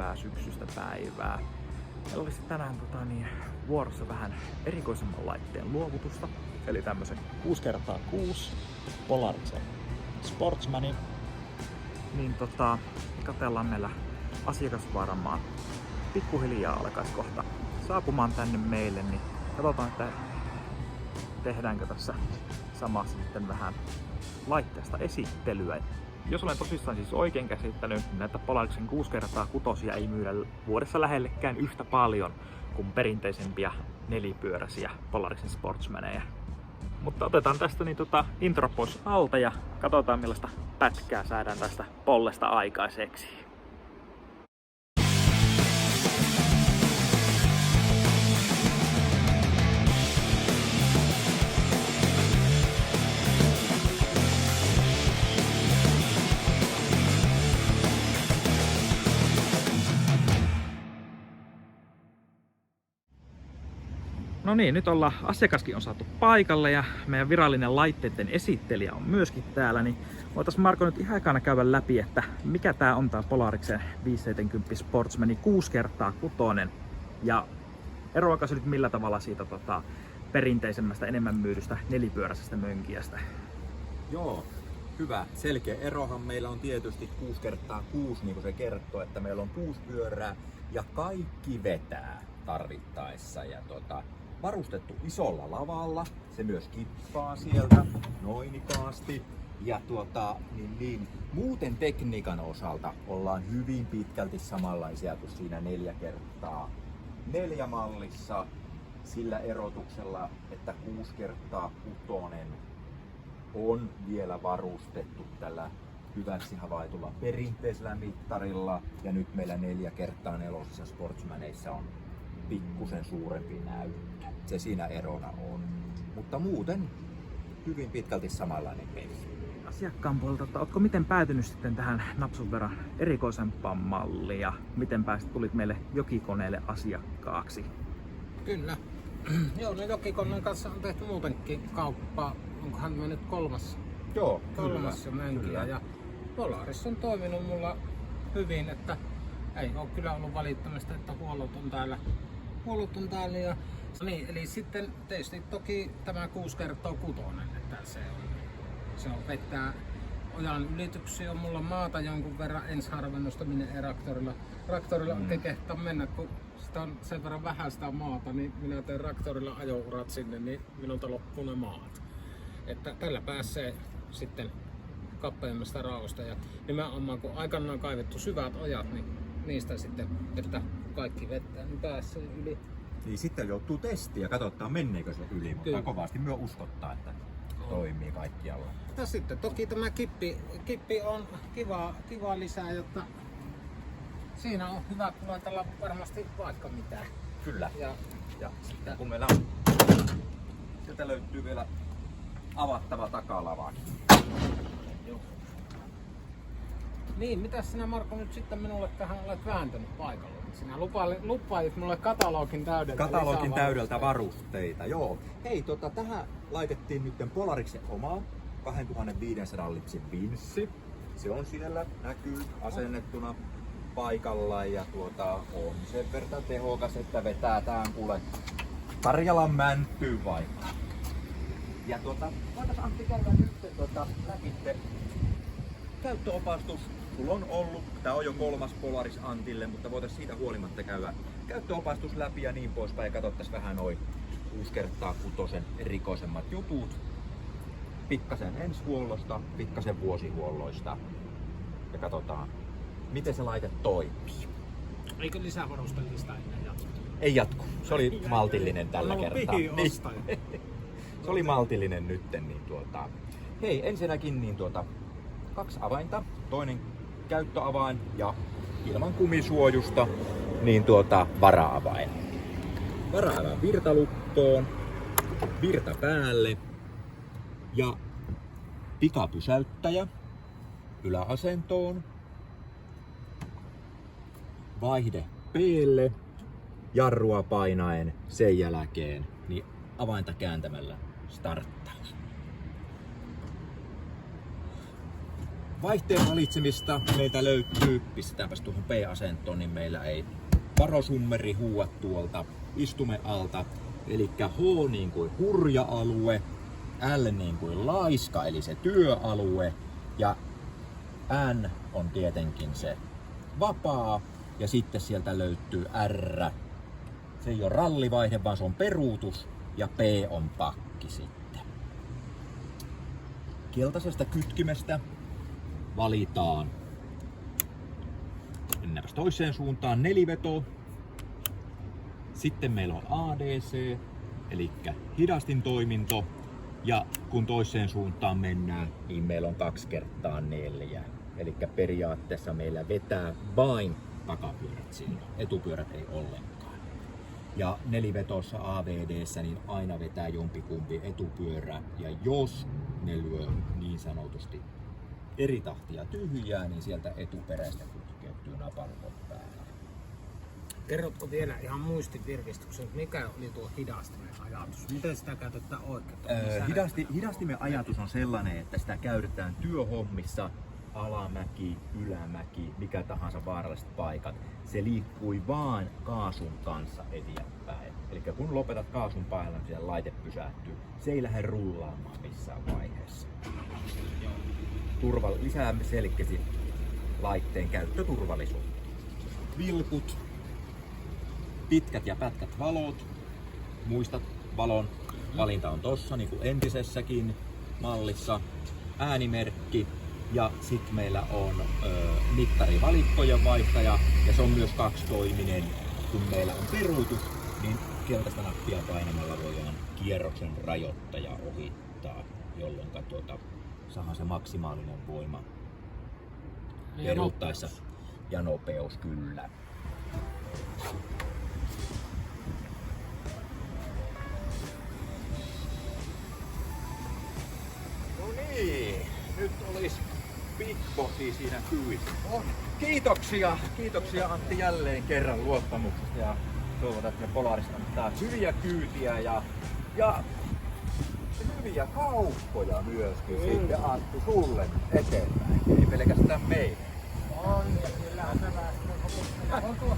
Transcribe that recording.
hyvää syksystä päivää. Meillä olisi tänään vuorossa vähän erikoisemman laitteen luovutusta. Eli tämmösen 6x6 Polariksen Sportsmanin. Niin katsellaan, meillä asiakas varmaan pikkuhiljaa alkaisi kohta saapumaan tänne meille, niin katsotaan, että tehdäänkö tässä samassa sitten vähän laitteesta esittelyä. Jos olen tosissaan siis oikein käsittänyt, näitä Polariksen 6x6 ei myydä vuodessa lähellekään yhtä paljon kuin perinteisempiä nelipyöräisiä Polariksen Sportsmaneja. Mutta otetaan tästä intro pois alta ja katsotaan millaista pätkää saadaan tästä pollesta aikaiseksi. No niin, nyt asiakaskin on saatu paikalle ja meidän virallinen laitteiden esittelijä on myöskin täällä, niin voitaisiin Marko nyt ihan ekana käydä läpi, että mikä tää on tää Polariksen 570 Sportsman 6x6 ja eroako se nyt millä tavalla siitä perinteisemmästä enemmän myydystä nelipyöräisestä mönkijästä? Joo, hyvä. Selkeä erohan meillä on tietysti 6x6, niin kuin se kertoo, että meillä on 6 pyörää ja kaikki vetää tarvittaessa ja varustettu isolla lavalla, se myös kippaa sieltä noinikkaasti ja muuten tekniikan osalta ollaan hyvin pitkälti samanlaisia kuin siinä 4x4 mallissa sillä erotuksella, että 6x6 on vielä varustettu tällä hyväksi havaitulla perinteisellä mittarilla ja nyt meillä 4x4 Sportsmaneissa on pikkusen suurempi näyttö. Se siinä erona on. Mutta muuten hyvin pitkälti samanlainen peli. Asiakkaan puolelta, ootko miten päätynyt sitten tähän napsun verran erikoisempaan malliin ja miten tulit meille Jokikoneelle asiakkaaksi? Kyllä. Joo, no Jokikoneen kanssa on tehty muutenkin kauppaa. Onkohan me nyt kolmas mönkijä. Ja Polaris on toiminut mulla hyvin, että ei ole kyllä ollut valittamista, että huollot on täällä. Ja, niin, eli sitten tietysti toki tämä 6x6, että se on vetää ojan ylityksiä, on mulla maata jonkun verran ensiharvennusta, minne ei traktorilla oikein kehtaa mennä, kun sitä on sen verran vähän sitä maata, niin minä teen traktorilla ajourat sinne, niin minulta loppuu ne maat. Että tällä pääsee sitten kappeammasta raosta ja nimenomaan kun aikanaan kaivettu syvät ojat, niin niistä sitten, että kaikki vettä, niin pääsee yli. Niin sitten joutuu testiin ja katsotaan menneekö se yli, mutta kovasti myös uskottaa, että toimii kaikkialla. Ja sitten toki tämä kippi on kiva lisää, jotta siinä on hyvä laitella varmasti vaikka mitään. Kyllä. Ja sitten kun meillä sieltä löytyy vielä avattava takalava. Niin, mitäs sinä Marko nyt sitten minulle tähän olet vääntänyt paikalla? Sinä lupailit mulle katalogin täydeltä varusteita, joo. Hei, tähän laitettiin nyt Polariksen oma 2500 lipsin vinssi. Se on siellä, näkyy asennettuna paikalla ja on sen verran tehokas, että vetää tään kuule Karjalan mäntyyn vaikka. Ja voitais Antti käydä nyt läpi käyttöopastus. Sulla on ollut, tää on jo 3. Polaris Antille, mutta voitais siitä huolimatta käydä käyttöopastus läpi ja niin poispäin ja katsottais vähän noin 6x6 erikoisemmat jutut. Pikkasen ensihuollosta, pikkasen vuosihuolloista ja katsotaan miten se laite toimii. Eikö lisävarustelista ennen jatku? Ei jatku, se oli maltillinen tällä kertaa. Se oli maltillinen nytten, niin hei ensinnäkin 2 avainta, toinen käyttöavain ja ilman kumisuojusta niin vara-avain. Vara-avain virtalukkoon, virta päälle ja pikapysäyttäjä yläasentoon, vaihde P:lle, jarrua painaen sen jälkeen niin avainta kääntämällä starttaus. Vaihteen valitsemista meiltä löytyy, pistetäänpäs tuohon P-asentoon, niin meillä ei varosummeri huua tuolta istume alta. Eli H niin kuin hurja-alue, L niin kuin laiska eli se työalue ja N on tietenkin se vapaa ja sitten sieltä löytyy R. Se ei ole rallivaihde, vaan se on peruutus ja P on pakki sitten. Keltaisesta kytkimestä valitaan, mennäänpäs toiseen suuntaan, neliveto. Sitten meillä on ADC, eli hidastintoiminto. Ja kun toiseen suuntaan mennään, niin meillä on 2x4. Eli periaatteessa meillä vetää vain takapyörät silloin, etupyörät ei ollenkaan. Ja nelivetossa AVDssä niin aina vetää jompikumpi etupyörä. Ja jos ne lyö niin sanotusti eri tahtia tyhjää, niin sieltä etuperäistä kytkeytyy naparukot päälle. Kerrotko vielä ihan muistinvirkistyksen, mikä oli tuo hidastimen ajatus? Miten sitä käytetään oikein? Hidastimen ajatus on sellainen, että sitä käytetään työhommissa, alamäki, ylämäki, mikä tahansa vaaralliset paikat. Se liikkui vaan kaasun kanssa eteenpäin. Eli kun lopetat kaasun päällä, niin siellä laite pysähtyy. Se ei lähde rullaamaan missään vaiheessa. Lisää selkeästi laitteen käyttöturvallisuutta. Vilkut, pitkät ja pätkät valot. Muistat, valon valinta on tossa niin kuin entisessäkin mallissa. Äänimerkki ja sitten meillä on mittarivalikkojen vaihtaja ja se on myös kaksitoiminen. Kun meillä on peruutus, niin keltaista nappia painamalla voidaan kierroksen rajoittaja ohittaa, jolloin saadaan se maksimaalinen voima peruuttaessa ja nopeus kyllä. No niin, nyt olisi Big Bossi siinä kyydissä. Kiitoksia Antti jälleen kerran luottamuksesta ja toivotaan, että Polaris antaa hyviä kyytiä ja hyviä kauppoja myöskin sitten Antti sulle eteenpäin, ei pelkästään meille. On, ja kyllä on hyvä. On tuo